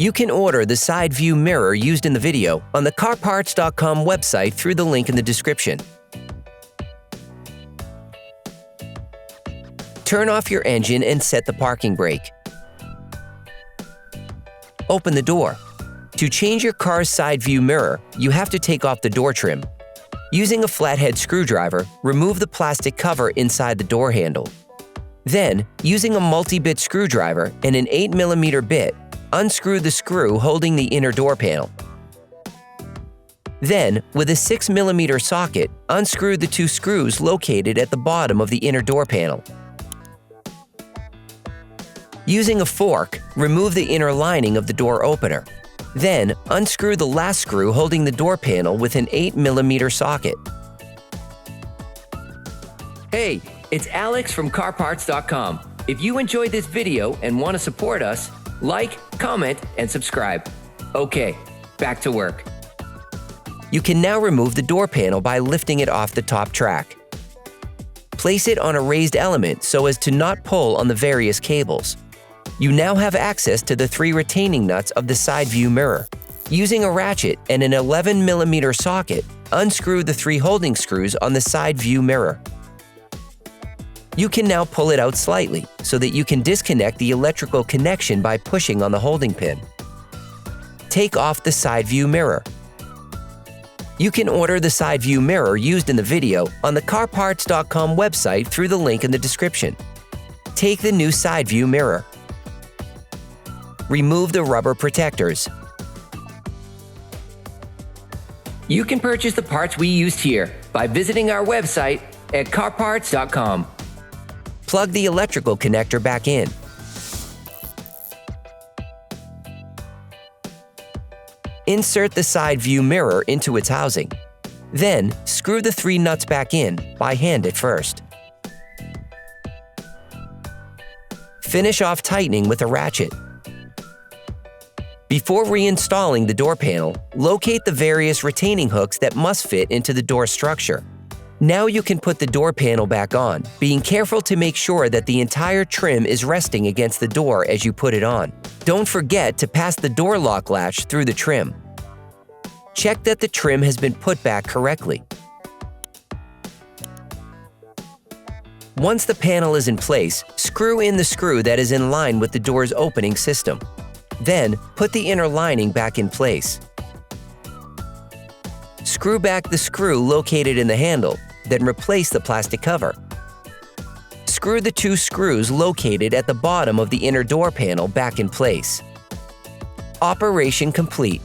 You can order the side view mirror used in the video on the CarParts.com website through the link in the description. Turn off your engine and set the parking brake. Open the door. To change your car's side view mirror, you have to take off the door trim. Using a flathead screwdriver, remove the plastic cover inside the door handle. Then, using a multi-bit screwdriver and an 8mm bit, unscrew the screw holding the inner door panel. Then, with a 6mm socket, unscrew the 2 screws located at the bottom of the inner door panel. Using a fork, remove the inner lining of the door opener. Then, unscrew the last screw holding the door panel with an 8mm socket. Hey, it's Alex from CarParts.com. If you enjoyed this video and want to support us, like, comment, and subscribe. Okay, back to work. You can now remove the door panel by lifting it off the top track. Place it on a raised element so as to not pull on the various cables. You now have access to the 3 retaining nuts of the side view mirror. Using a ratchet and an 11mm socket, unscrew the 3 holding screws on the side view mirror. You can now pull it out slightly so that you can disconnect the electrical connection by pushing on the holding pin. Take off the side view mirror. You can order the side view mirror used in the video on the CarParts.com website through the link in the description. Take the new side view mirror. Remove the rubber protectors. You can purchase the parts we used here by visiting our website at CarParts.com. Plug the electrical connector back in. Insert the side view mirror into its housing. Then, screw the 3 nuts back in, by hand at first. Finish off tightening with a ratchet. Before reinstalling the door panel, locate the various retaining hooks that must fit into the door structure. Now you can put the door panel back on, being careful to make sure that the entire trim is resting against the door as you put it on. Don't forget to pass the door lock latch through the trim. Check that the trim has been put back correctly. Once the panel is in place, screw in the screw that is in line with the door's opening system. Then, put the inner lining back in place. Screw back the screw located in the handle, then replace the plastic cover. Screw the 2 screws located at the bottom of the inner door panel back in place. Operation complete.